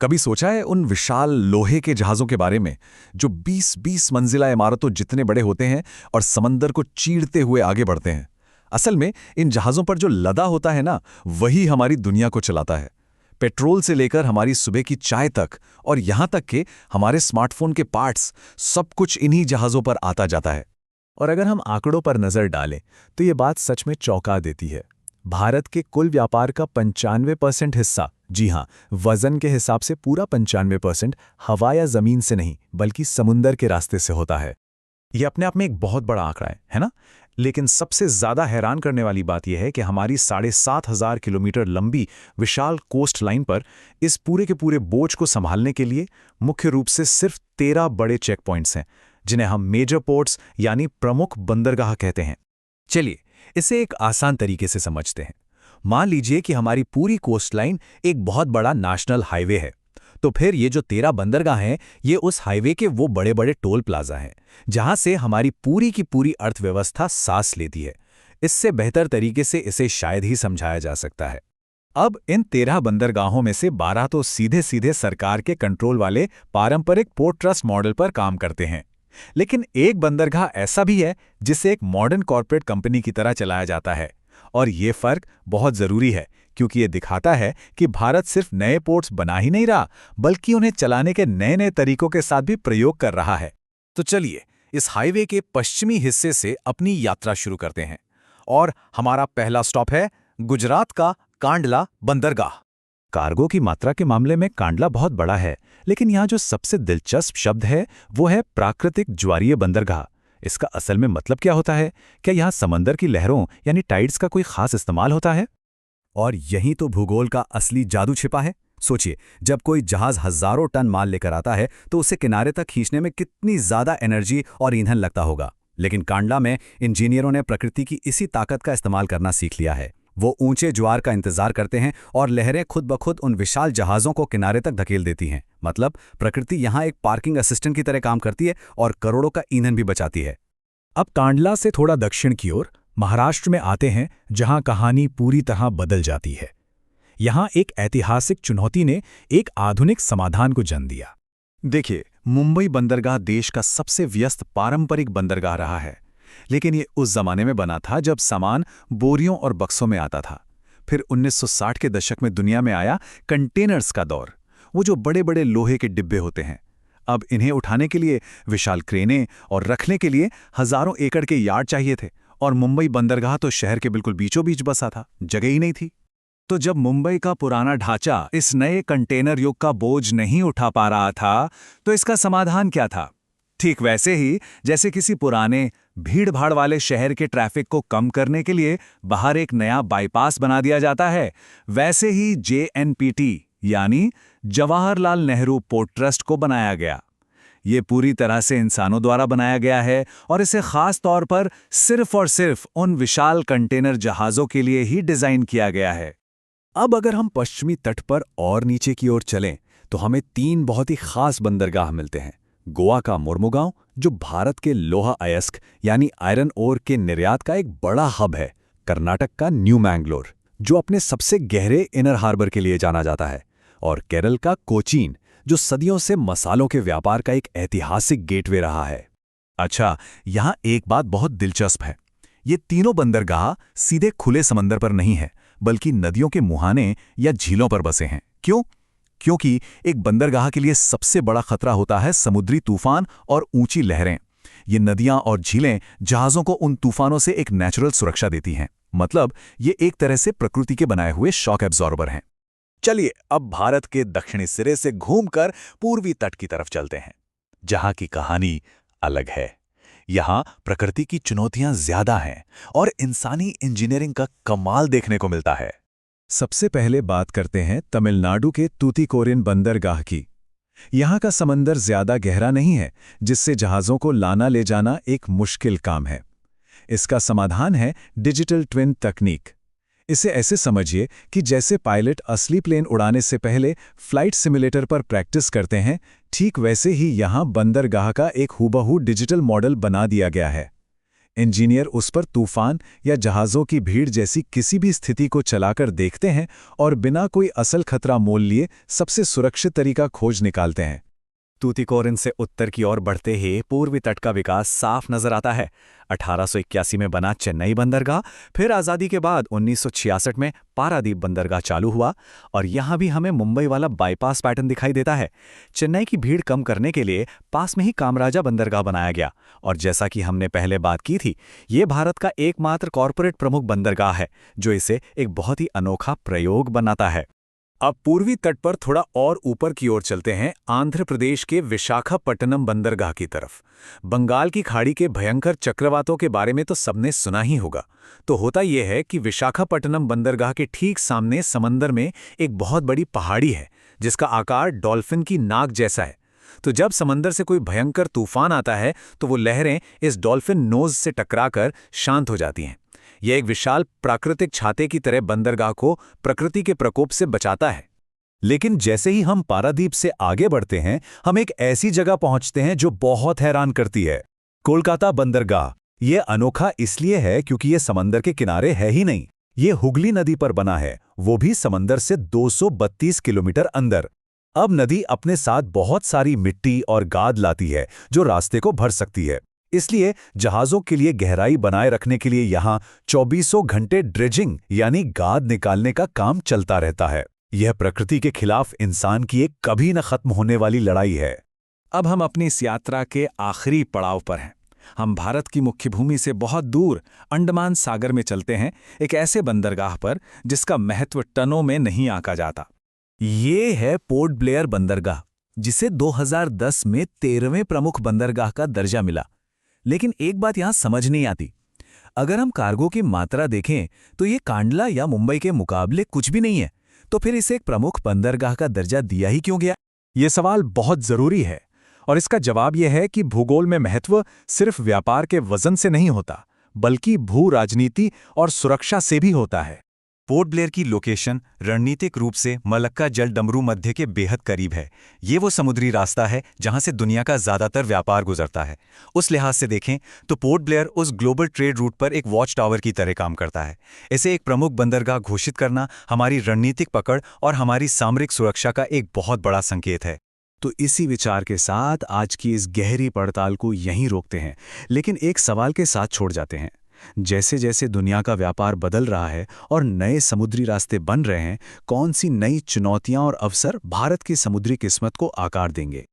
कभी सोचा है उन विशाल लोहे के जहाज़ों के बारे में जो 20-20 मंजिला इमारतों जितने बड़े होते हैं और समंदर को चीरते हुए आगे बढ़ते हैं। असल में इन जहाज़ों पर जो लदा होता है ना, वही हमारी दुनिया को चलाता है। पेट्रोल से लेकर हमारी सुबह की चाय तक और यहाँ तक कि हमारे स्मार्टफोन के पार्ट्स, सब कुछ इन्हीं जहाज़ों पर आता जाता है। और अगर हम आंकड़ों पर नजर डालें तो ये बात सच में चौंका देती है। भारत के कुल व्यापार का 95% हिस्सा, जी हां, वजन के हिसाब से पूरा 95% हवा या जमीन से नहीं बल्कि समुंदर के रास्ते से होता है। ये अपने आप में एक बहुत बड़ा आंकड़ा है ना? लेकिन सबसे ज्यादा हैरान करने वाली बात यह है कि हमारी 7,500 किलोमीटर लंबी विशाल कोस्ट लाइन पर इस पूरे के पूरे बोझ को संभालने के लिए मुख्य रूप से सिर्फ 13 बड़े चेक पॉइंट्स हैं, जिन्हें हम मेजर पोर्ट्स यानी प्रमुख बंदरगाह कहते हैं। चलिए इसे एक आसान तरीके से समझते हैं। मान लीजिए कि हमारी पूरी कोस्ट लाइन एक बहुत बड़ा नेशनल हाईवे है, तो फिर ये जो 13 बंदरगाह हैं, ये उस हाईवे के वो बड़े बड़े टोल प्लाजा हैं जहां से हमारी पूरी की पूरी अर्थव्यवस्था सांस लेती है। इससे बेहतर तरीके से इसे शायद ही समझाया जा सकता है। अब इन 13 बंदरगाहों में से 12 तो सीधे सीधे सरकार के कंट्रोल वाले पारंपरिक पोर्ट ट्रस्ट मॉडल पर काम करते हैं, लेकिन एक बंदरगाह ऐसा भी है जिसे एक मॉडर्न कॉर्पोरेट कंपनी की तरह चलाया जाता है। और ये फर्क बहुत जरूरी है क्योंकि ये दिखाता है कि भारत सिर्फ नए पोर्ट्स बना ही नहीं रहा, बल्कि उन्हें चलाने के नए नए तरीकों के साथ भी प्रयोग कर रहा है। तो चलिए इस हाईवे के पश्चिमी हिस्से से अपनी यात्रा शुरू करते हैं और हमारा पहला स्टॉप है गुजरात का कांडला बंदरगाह। कार्गो की मात्रा के मामले में कांडला बहुत बड़ा है, लेकिन यहाँ जो सबसे दिलचस्प शब्द है वो है प्राकृतिक ज्वारीय बंदरगाह। इसका असल में मतलब क्या होता है? क्या यहाँ समंदर की लहरों यानी टाइड्स का कोई खास इस्तेमाल होता है? और यहीं तो भूगोल का असली जादू छिपा है। सोचिए, जब कोई जहाज हजारों टन माल लेकर आता है तो उसे किनारे तक खींचने में कितनी ज्यादा एनर्जी और ईंधन लगता होगा। लेकिन कांडला में इंजीनियरों ने प्रकृति की इसी ताकत का इस्तेमाल करना सीख लिया है। वो ऊंचे ज्वार का इंतजार करते हैं और लहरें खुद ब खुद उन विशाल जहाज़ों को किनारे तक धकेल देती हैं। मतलब प्रकृति यहाँ एक पार्किंग असिस्टेंट की तरह काम करती है और करोड़ों का ईंधन भी बचाती है। अब कांडला से थोड़ा दक्षिण की ओर महाराष्ट्र में आते हैं, जहां कहानी पूरी तरह बदल जाती है। यहां एक ऐतिहासिक चुनौती ने एक आधुनिक समाधान को जन्म दिया। देखिए, मुंबई बंदरगाह देश का सबसे व्यस्त पारंपरिक बंदरगाह रहा है, लेकिन ये उस जमाने में बना था जब सामान बोरियों और बक्सों में आता था। फिर 1960 के दशक में दुनिया में आया कंटेनर्स का दौर, वो जो बड़े बड़े लोहे के डिब्बे होते हैं। अब इन्हें उठाने के लिए विशाल क्रेनें और रखने के लिए हजारों एकड़ के यार्ड चाहिए थे, और मुंबई बंदरगाह तो शहर के बिल्कुल बीचों बीच बसा था, जगह ही नहीं थी। तो जब मुंबई का पुराना ढांचा इस नए कंटेनर युग का बोझ नहीं उठा पा रहा था, तो इसका समाधान क्या था? ठीक वैसे ही जैसे किसी पुराने भीड़-भाड़ वाले शहर के ट्रैफिक को कम करने के लिए बाहर एक नया बाईपास बना दिया जाता है, वैसे ही JNPT यानी जवाहरलाल नेहरू पोर्ट ट्रस्ट को बनाया गया। ये पूरी तरह से इंसानों द्वारा बनाया गया है और इसे खास तौर पर सिर्फ और सिर्फ उन विशाल कंटेनर जहाज़ों के लिए ही डिज़ाइन किया गया है। अब अगर हम पश्चिमी तट पर और नीचे की ओर चलें तो हमें 3 बहुत ही खास बंदरगाह मिलते हैं। गोवा का मुर्मुगांव, जो भारत के लोहा अयस्क यानी आयरन ओर के निर्यात का एक बड़ा हब है। कर्नाटक का न्यू मैंगलोर, जो अपने सबसे गहरे इनर हार्बर के लिए जाना जाता है। और केरल का कोचीन, जो सदियों से मसालों के व्यापार का एक ऐतिहासिक गेटवे रहा है। अच्छा, यहाँ एक बात बहुत दिलचस्प है। ये तीनों बंदरगाह सीधे खुले समंदर पर नहीं है, बल्कि नदियों के मुहाने या झीलों पर बसे हैं। क्यों? क्योंकि एक बंदरगाह के लिए सबसे बड़ा खतरा होता है समुद्री तूफान और ऊंची लहरें। ये नदियां और झीलें जहाज़ों को उन तूफानों से एक नेचुरल सुरक्षा देती हैं। मतलब ये एक तरह से प्रकृति के बनाए हुए शॉक एब्जॉर्बर हैं। चलिए अब भारत के दक्षिणी सिरे से घूमकर पूर्वी तट की तरफ चलते हैं, जहां की कहानी अलग है। यहां प्रकृति की चुनौतियां ज्यादा हैं और इंसानी इंजीनियरिंग का कमाल देखने को मिलता है। सबसे पहले बात करते हैं तमिलनाडु के तूतीकोरिन बंदरगाह की। यहाँ का समंदर ज्यादा गहरा नहीं है, जिससे जहाज़ों को लाना ले जाना एक मुश्किल काम है। इसका समाधान है डिजिटल ट्विन तकनीक। इसे ऐसे समझिए कि जैसे पायलट असली प्लेन उड़ाने से पहले फ्लाइट सिमुलेटर पर प्रैक्टिस करते हैं, ठीक वैसे ही यहाँ बंदरगाह का एक हूबहू डिजिटल मॉडल बना दिया गया है। इंजीनियर उस पर तूफान या जहाज़ों की भीड़ जैसी किसी भी स्थिति को चलाकर देखते हैं और बिना कोई असल खतरा मोल लिए सबसे सुरक्षित तरीका खोज निकालते हैं। तूतीकोरिन से उत्तर की ओर बढ़ते ही पूर्वी तट का विकास साफ नजर आता है। 1881 में बना चेन्नई बंदरगाह, फिर आज़ादी के बाद 1966 में पारादीप बंदरगाह चालू हुआ और यहाँ भी हमें मुंबई वाला बाईपास पैटर्न दिखाई देता है। चेन्नई की भीड़ कम करने के लिए पास में ही कामराजा बंदरगाह बनाया गया और जैसा कि हमने पहले बात की थी, ये भारत का एकमात्र कॉरपोरेट प्रमुख बंदरगाह है, जो इसे एक बहुत ही अनोखा प्रयोग बनाता है। अब पूर्वी तट पर थोड़ा और ऊपर की ओर चलते हैं, आंध्र प्रदेश के विशाखापट्टनम बंदरगाह की तरफ। बंगाल की खाड़ी के भयंकर चक्रवातों के बारे में तो सबने सुना ही होगा। तो होता यह है कि विशाखापट्टनम बंदरगाह के ठीक सामने समंदर में एक बहुत बड़ी पहाड़ी है, जिसका आकार डॉल्फिन की नाक जैसा है। तो जब समंदर से कोई भयंकर तूफान आता है तो वो लहरें इस डॉल्फिन नोज से टकराकर शांत हो जाती हैं। यह एक विशाल प्राकृतिक छाते की तरह बंदरगाह को प्रकृति के प्रकोप से बचाता है। लेकिन जैसे ही हम पारादीप से आगे बढ़ते हैं, हम एक ऐसी जगह पहुंचते हैं जो बहुत हैरान करती है, कोलकाता बंदरगाह। यह अनोखा इसलिए है क्योंकि यह समंदर के किनारे है ही नहीं, ये हुगली नदी पर बना है, वो भी समंदर से 232 किलोमीटर अंदर। अब नदी अपने साथ बहुत सारी मिट्टी और गाद लाती है जो रास्ते को भर सकती है। इसलिए जहाज़ों के लिए गहराई बनाए रखने के लिए यहाँ 24 घंटे ड्रेजिंग यानी गाद निकालने का काम चलता रहता है। यह प्रकृति के खिलाफ इंसान की एक कभी न खत्म होने वाली लड़ाई है। अब हम अपनी इस यात्रा के आखिरी पड़ाव पर हैं। हम भारत की मुख्य भूमि से बहुत दूर अंडमान सागर में चलते हैं, एक ऐसे बंदरगाह पर जिसका महत्व टनों में नहीं आंका जाता। ये है पोर्ट ब्लेयर बंदरगाह, जिसे 2010 में 13वें प्रमुख बंदरगाह का दर्जा मिला। लेकिन एक बात यहां समझ नहीं आती, अगर हम कार्गो की मात्रा देखें तो ये कांडला या मुंबई के मुकाबले कुछ भी नहीं है, तो फिर इसे एक प्रमुख बंदरगाह का दर्जा दिया ही क्यों गया? ये सवाल बहुत जरूरी है और इसका जवाब यह है कि भूगोल में महत्व सिर्फ व्यापार के वजन से नहीं होता, बल्कि भू राजनीति और सुरक्षा से भी होता है। पोर्ट ब्लेयर की लोकेशन रणनीतिक रूप से मलक्का जल डमरू मध्य के बेहद करीब है। ये वो समुद्री रास्ता है जहां से दुनिया का ज़्यादातर व्यापार गुजरता है। उस लिहाज से देखें तो पोर्ट ब्लेयर उस ग्लोबल ट्रेड रूट पर एक वॉच टावर की तरह काम करता है। इसे एक प्रमुख बंदरगाह घोषित करना हमारी रणनीतिक पकड़ और हमारी सामरिक सुरक्षा का एक बहुत बड़ा संकेत है। तो इसी विचार के साथ आज की इस गहरी पड़ताल को यहीं रोकते हैं, लेकिन एक सवाल के साथ छोड़ जाते हैं। जैसे जैसे दुनिया का व्यापार बदल रहा है और नए समुद्री रास्ते बन रहे हैं, कौन सी नई चुनौतियां और अवसर भारत की समुद्री किस्मत को आकार देंगे?